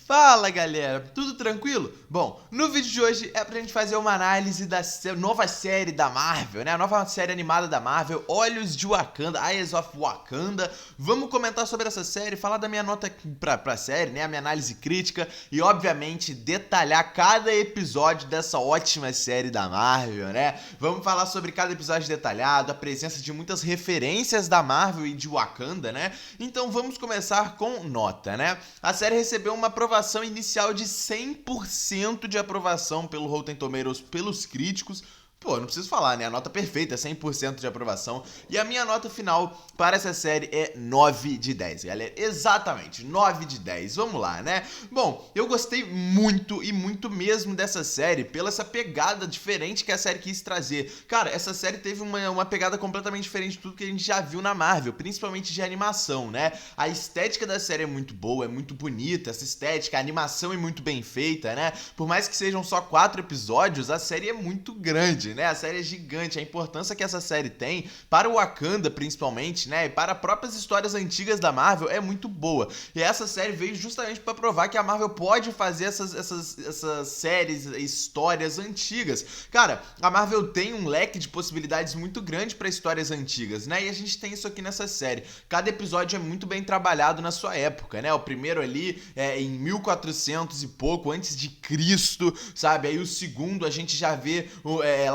Fala galera, tudo tranquilo? Bom, no vídeo de hoje é pra gente fazer uma análise da nova série da Marvel, né? A nova série animada da Marvel, Olhos de Wakanda, Eyes of Wakanda. Vamos comentar sobre essa série, falar da minha nota pra série, né? A minha análise crítica e, obviamente, detalhar cada episódio dessa ótima série da Marvel, né? Vamos falar sobre cada episódio detalhado, a presença de muitas referências da Marvel e de Wakanda, né? Então vamos começar com nota, né? A série recebeu uma aprovação inicial de 100% de aprovação pelo Rotten Tomatoes, pelos críticos. Pô, não preciso falar, né? A nota perfeita é 100% de aprovação. E a minha nota final para essa série é 9 de 10, galera. Exatamente, 9 de 10. Vamos lá, né? Bom, eu gostei muito e muito mesmo dessa série pela essa pegada diferente que a série quis trazer. Cara, essa série teve uma pegada completamente diferente de tudo que a gente já viu na Marvel, principalmente de animação, né? A estética da série é muito boa, é muito bonita, essa estética, a animação é muito bem feita, né? Por mais que sejam só 4 episódios, a série é muito grande, né? A série é gigante, a importância que essa série tem para o Wakanda principalmente, né? E para próprias histórias antigas da Marvel é muito boa. E essa série veio justamente para provar que a Marvel pode fazer essas séries, histórias antigas. Cara, a Marvel tem um leque de possibilidades muito grande para histórias antigas, né? E a gente tem isso aqui nessa série. Cada episódio é muito bem trabalhado na sua época, né? O primeiro ali é em 1400 e pouco antes de Cristo, sabe? Aí o segundo a gente já vê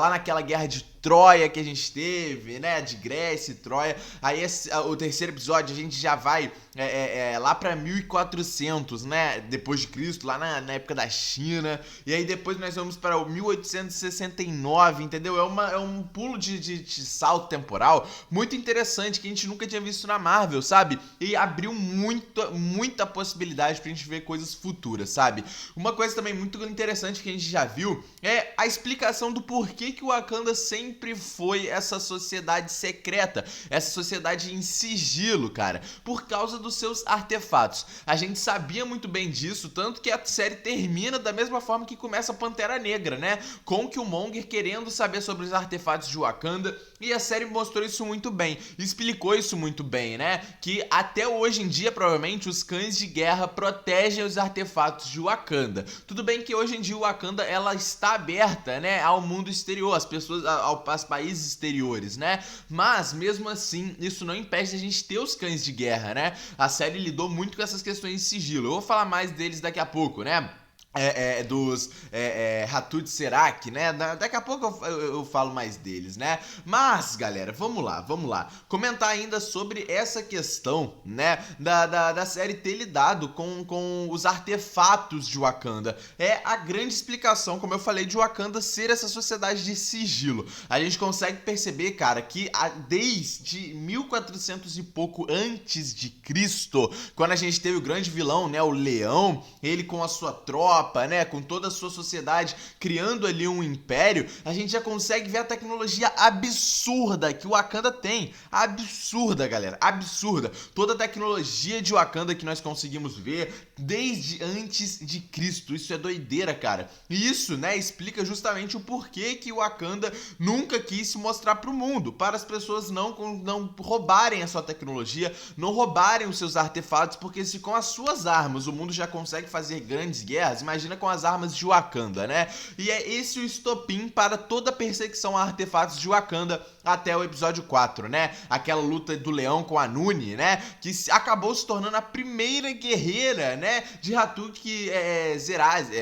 lá naquela guerra de Troia que a gente teve, né, de Grécia e Troia. Aí o terceiro episódio a gente já vai lá pra 1400, né, depois de Cristo, lá na época da China. E aí depois nós vamos para o 1869, entendeu? É um pulo de salto temporal muito interessante que a gente nunca tinha visto na Marvel, sabe? E abriu muita possibilidade pra gente ver coisas futuras, sabe? Uma coisa também muito interessante que a gente já viu é a explicação do porquê que o Wakanda sempre foi essa sociedade secreta, essa sociedade em sigilo, cara, por causa dos seus artefatos. A gente sabia muito bem disso, tanto que a série termina da mesma forma que começa a Pantera Negra, né? Com Killmonger querendo saber sobre os artefatos de Wakanda, e a série mostrou isso muito bem, explicou isso muito bem, né? Que até hoje em dia, provavelmente, os cães de guerra protegem os artefatos de Wakanda. Tudo bem que hoje em dia o Wakanda, ela está aberta, né, ao mundo exterior, às pessoas, aos países exteriores, né? Mas, mesmo assim, isso não impede a gente ter os cães de guerra, né? A série lidou muito com essas questões de sigilo. Eu vou falar mais deles daqui a pouco, né? Dos Hathut Serak, né? Daqui a pouco eu falo mais deles, né? Mas, galera, vamos lá. Comentar ainda sobre essa questão, né? Da série ter lidado com os artefatos de Wakanda. É a grande explicação, como eu falei, de Wakanda ser essa sociedade de sigilo. A gente consegue perceber, cara, que desde 1400 e pouco antes de Cristo, quando a gente teve o grande vilão, né? O Leão, ele com a sua tropa, né, com toda a sua sociedade, criando ali um império, a gente já consegue ver a tecnologia absurda que o Wakanda tem. Absurda, galera, absurda. Toda a tecnologia de Wakanda que nós conseguimos ver desde antes de Cristo. Isso é doideira, cara. E isso, né, explica justamente o porquê que o Wakanda nunca quis se mostrar pro mundo, para as pessoas não roubarem a sua tecnologia, não roubarem os seus artefatos, porque se com as suas armas o mundo já consegue fazer grandes guerras, imagina com as armas de Wakanda, né? E é esse o estopim para toda a perseguição a artefatos de Wakanda até o episódio 4, né? Aquela luta do leão com a Nuni, né? Que acabou se tornando a primeira guerreira, né? De Hathuk Zerazi,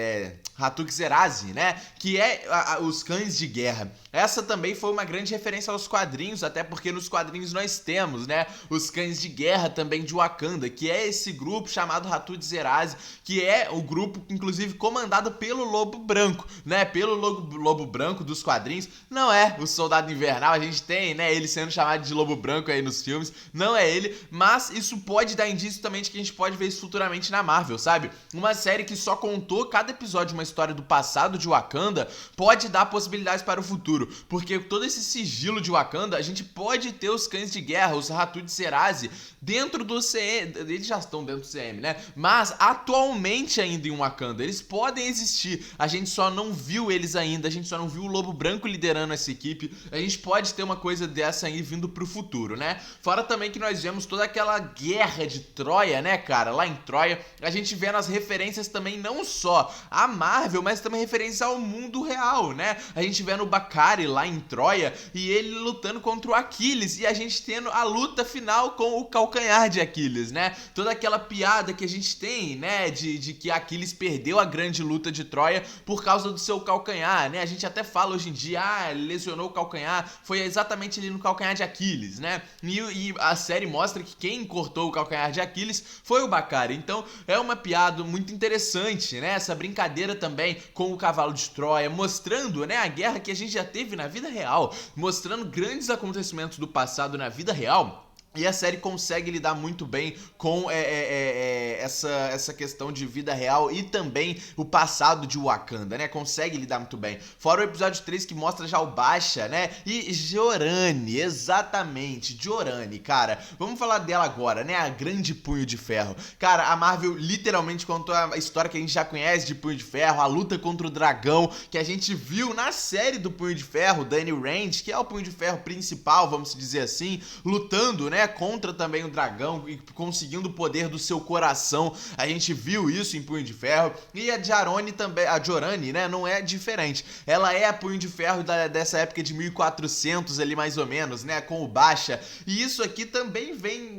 né? Que é os cães de guerra. Essa também foi uma grande referência aos quadrinhos, até porque nos quadrinhos nós temos, né? Os cães de guerra também de Wakanda, que é esse grupo chamado Hathut Zerazi, que é o grupo, inclusive, comandado pelo Lobo Branco, né? Pelo Lobo Branco dos quadrinhos. Não é o Soldado Invernal, a gente tem, né? Ele sendo chamado de Lobo Branco aí nos filmes. Não é ele, mas isso pode dar indício também de que a gente pode ver isso futuramente na Marvel, sabe? Uma série que só contou cada episódio uma história do passado de Wakanda pode dar possibilidades para o futuro. futuro, porque todo esse sigilo de Wakanda, a gente pode ter os cães de guerra, os Hatu de Serazi, dentro do CM, eles já estão dentro do CM, né? Mas atualmente ainda em Wakanda, eles podem existir, a gente só não viu eles ainda, a gente só não viu o Lobo Branco liderando essa equipe, a gente pode ter uma coisa dessa aí vindo pro futuro, né? Fora também que nós vemos toda aquela guerra de Troia, né, cara? Lá em Troia, a gente vê nas referências também não só a Marvel, mas também referências ao mundo real, né? A gente vê no Bakari lá em Troia e ele lutando contra o Aquiles e a gente tendo a luta final com o calcanhar de Aquiles, né? Toda aquela piada que a gente tem, né, de que Aquiles perdeu a grande luta de Troia por causa do seu calcanhar, né? A gente até fala hoje em dia, ele lesionou o calcanhar, foi exatamente ali no calcanhar de Aquiles, né? E a série mostra que quem cortou o calcanhar de Aquiles foi o Bakari. Então é uma piada muito interessante, né? Essa brincadeira também com o cavalo de Troia, mostrando, né, a guerra que a gente já teve na vida real, mostrando grandes acontecimentos do passado na vida real. E a série consegue lidar muito bem com essa questão de vida real e também o passado de Wakanda, né? Consegue lidar muito bem. Fora o episódio 3 que mostra já o Basha, né? E Giorani, exatamente, Giorani, cara. Vamos falar dela agora, né? A grande Punho de Ferro. Cara, a Marvel literalmente contou a história que a gente já conhece de Punho de Ferro, a luta contra o dragão, que a gente viu na série do Punho de Ferro, Danny Rand, que é o Punho de Ferro principal, vamos dizer assim, lutando, né, contra também o dragão e conseguindo o poder do seu coração. A gente viu isso em Punho de Ferro. E a Giorani também, a Giorani, né, não é diferente. Ela é a Punho de Ferro dessa época de 1400 ali mais ou menos, né, com o Basha. E isso aqui também vem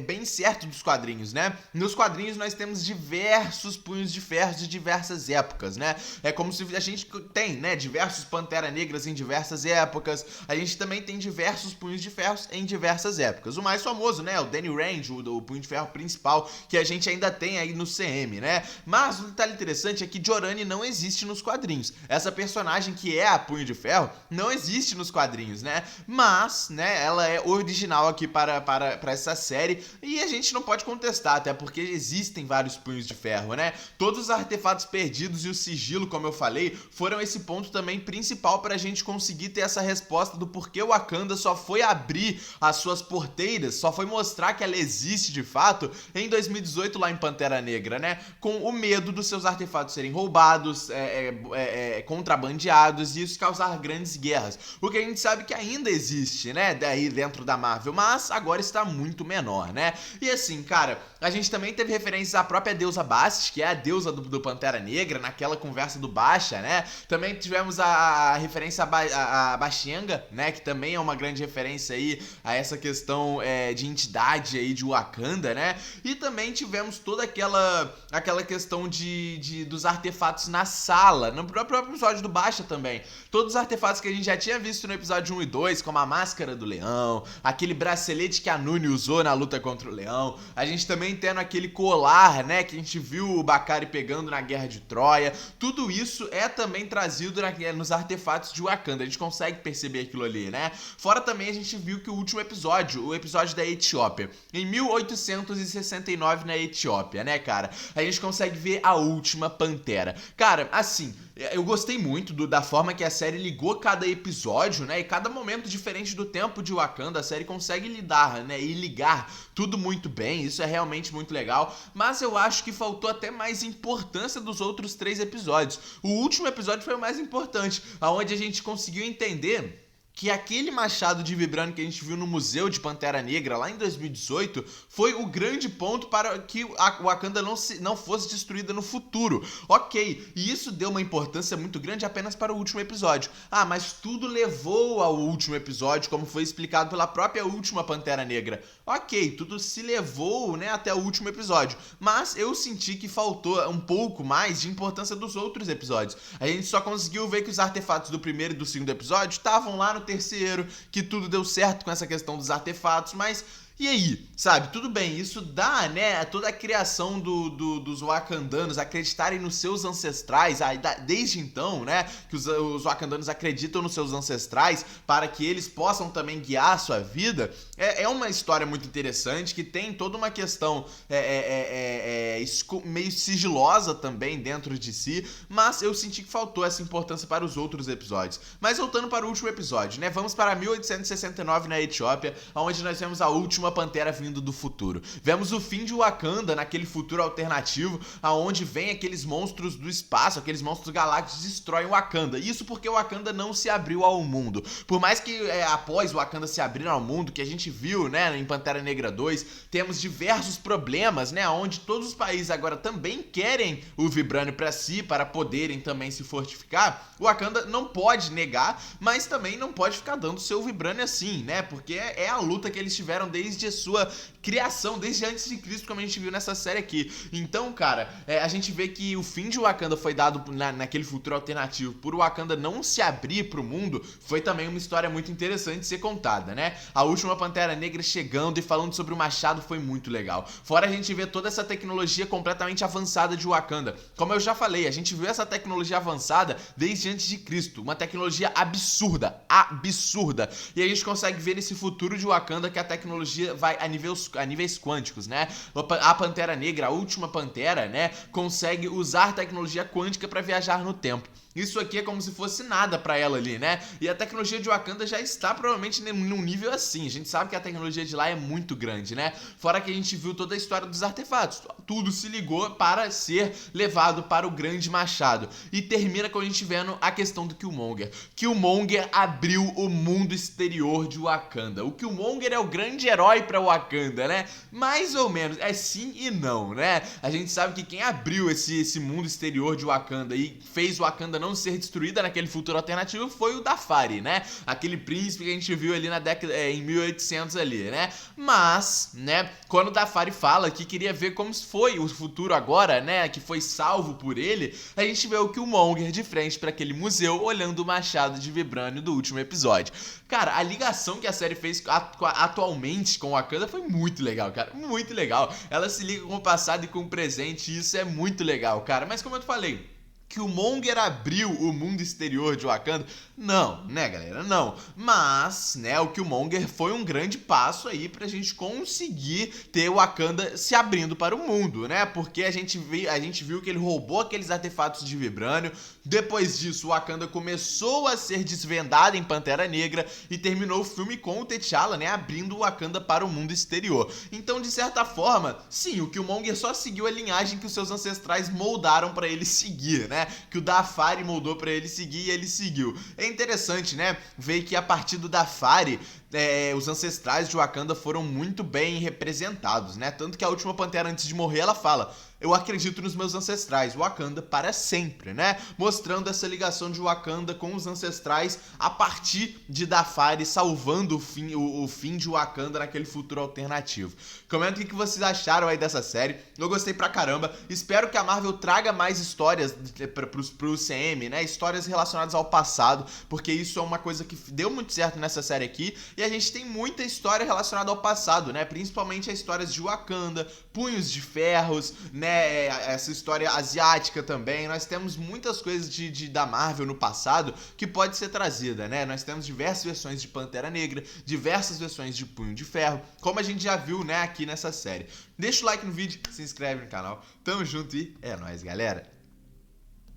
bem certo dos quadrinhos, né? Nos quadrinhos nós temos diversos Punhos de Ferro de diversas épocas, né? É como se a gente tem, né, diversos Pantera Negras em diversas épocas. A gente também tem diversos Punhos de Ferro em diversas épocas. O mais famoso, né, o Danny Rand, o Punho de Ferro principal, que a gente ainda tem aí no CM, né? Mas o detalhe interessante é que Giorani não existe nos quadrinhos. Essa personagem que é a Punho de Ferro não existe nos quadrinhos, né? Mas, né, ela é original aqui para essa série e a gente não pode contestar, até porque existem vários Punhos de Ferro, né? Todos os artefatos perdidos e o sigilo, como eu falei, foram esse ponto também principal para a gente conseguir ter essa resposta do porquê o Wakanda só foi abrir as suas porteiras, só foi mostrar que ela existe de fato em 2018 lá em Pantera Negra, né? Com o medo dos seus artefatos serem roubados, contrabandeados e isso causar grandes guerras. O que a gente sabe que ainda existe, né? Daí dentro da Marvel, mas agora está muito menor, né? E assim, cara, a gente também teve referências à própria deusa Bast, que é a deusa do Pantera Negra, naquela conversa do Basha, né? Também tivemos a referência a Bashenga, né? Que também é uma grande referência aí a essa questão de entidade aí de Wakanda, né? E também tivemos toda aquela questão dos artefatos na sala, no próprio episódio do Basha também. Todos os artefatos que a gente já tinha visto no episódio 1 e 2, como a máscara do leão, aquele bracelete que a Nuni usou na luta contra o leão, a gente também tendo aquele colar, né, que a gente viu o Bakari pegando na Guerra de Troia, tudo isso é também trazido nos artefatos de Wakanda, a gente consegue perceber aquilo ali, né? Fora também a gente viu que o último episódio, o episódio da Etiópia, em 1869 na Etiópia, né, cara? A gente consegue ver a última Pantera. Cara, assim, eu gostei muito da forma que a série ligou cada episódio, né? E cada momento diferente do tempo de Wakanda, a série consegue lidar, né? E ligar tudo muito bem, isso é realmente muito legal. Mas eu acho que faltou até mais importância dos outros 3 episódios. O último episódio foi o mais importante, onde a gente conseguiu entender que aquele machado de vibrânio que a gente viu no Museu de Pantera Negra lá em 2018 foi o grande ponto para que a Wakanda não fosse destruída no futuro. Ok, e isso deu uma importância muito grande apenas para o último episódio. Ah, mas tudo levou ao último episódio, como foi explicado pela própria última Pantera Negra. Ok, tudo se levou, né, até o último episódio, mas eu senti que faltou um pouco mais de importância dos outros episódios. A gente só conseguiu ver que os artefatos do primeiro e do segundo episódio estavam lá no terceiro, que tudo deu certo com essa questão dos artefatos, mas e aí, sabe, tudo bem, isso dá, né, toda a criação dos wakandanos acreditarem nos seus ancestrais, desde então, né, que os wakandanos acreditam nos seus ancestrais para que eles possam também guiar a sua vida, é uma história muito interessante, que tem toda uma questão meio sigilosa também dentro de si, mas eu senti que faltou essa importância para os outros episódios. Mas voltando para o último episódio, né? Vamos para 1869 na Etiópia, onde nós vemos a última Pantera vindo do futuro. Vemos o fim de Wakanda naquele futuro alternativo, aonde vem aqueles monstros do espaço, aqueles monstros galácticos destroem Wakanda. Isso porque Wakanda não se abriu ao mundo. Por mais que após Wakanda se abrir ao mundo, que a gente viu, né, em Pantera Negra 2, temos diversos problemas, né, onde todos os países agora também querem o Vibranium para si, para poderem também se fortificar. O Wakanda não pode negar, mas também não pode ficar dando seu Vibranium assim, né, porque é a luta que eles tiveram desde a sua criação, desde antes de Cristo, como a gente viu nessa série aqui. Então, cara, a gente vê que o fim de Wakanda foi dado naquele futuro alternativo por Wakanda não se abrir pro mundo, foi também uma história muito interessante de ser contada, né? A última Pantera Negra chegando e falando sobre o machado foi muito legal. Fora a gente ver toda essa tecnologia completamente avançada de Wakanda. Como eu já falei, a gente viu essa tecnologia avançada desde antes de Cristo, uma tecnologia absurda, absurda. E a gente consegue ver nesse futuro de Wakanda que a tecnologia vai a níveis quânticos, né? A Pantera Negra, a última Pantera, né, consegue usar tecnologia quântica para viajar no tempo. Isso aqui é como se fosse nada pra ela ali, né? E a tecnologia de Wakanda já está provavelmente num nível assim. A gente sabe que a tecnologia de lá é muito grande, né? Fora que a gente viu toda a história dos artefatos. Tudo se ligou para ser levado para o grande machado. E termina com a gente vendo a questão do Killmonger. Killmonger abriu o mundo exterior de Wakanda. O Killmonger é o grande herói pra Wakanda, né? Mais ou menos. É sim e não, né? A gente sabe que quem abriu esse mundo exterior de Wakanda e fez Wakanda não ser destruída naquele futuro alternativo foi o Dafari, né? Aquele príncipe que a gente viu ali na década em 1800 ali, né? Mas, né, quando o Dafari fala que queria ver como foi o futuro agora, né, que foi salvo por ele, a gente vê o Killmonger de frente para aquele museu olhando o machado de Vibranium do último episódio. Cara, a ligação que a série fez atualmente com Wakanda foi muito legal, cara, muito legal. Ela se liga com o passado e com o presente e isso é muito legal, cara. Mas como eu falei, Killmonger abriu o mundo exterior de Wakanda? Não, né, galera? Não. Mas, né, o Killmonger foi um grande passo aí pra gente conseguir ter o Wakanda se abrindo para o mundo, né? Porque a gente viu que ele roubou aqueles artefatos de Vibranium. Depois disso, o Wakanda começou a ser desvendado em Pantera Negra e terminou o filme com o T'Challa, né, abrindo o Wakanda para o mundo exterior. Então, de certa forma, sim, o Killmonger só seguiu a linhagem que os seus ancestrais moldaram pra ele seguir, né? Que o Dafari moldou pra ele seguir e ele seguiu. É interessante, né, ver que a partir do Dafari os ancestrais de Wakanda foram muito bem representados, né? Tanto que a última Pantera, antes de morrer, ela fala: eu acredito nos meus ancestrais, Wakanda para sempre, né? Mostrando essa ligação de Wakanda com os ancestrais a partir de Dafari salvando o fim de Wakanda naquele futuro alternativo. Comenta o que vocês acharam aí dessa série. Eu gostei pra caramba. Espero que a Marvel traga mais histórias pro CM, né? Histórias relacionadas ao passado, porque isso é uma coisa que deu muito certo nessa série aqui. E a gente tem muita história relacionada ao passado, né? Principalmente as histórias de Wakanda, Punhos de Ferros, né? Essa história asiática também. Nós temos muitas coisas da Marvel no passado que pode ser trazida, né? Nós temos diversas versões de Pantera Negra, diversas versões de Punho de Ferro, como a gente já viu, né, aqui nessa série. Deixa o like no vídeo, se inscreve no canal. Tamo junto e é nóis, galera!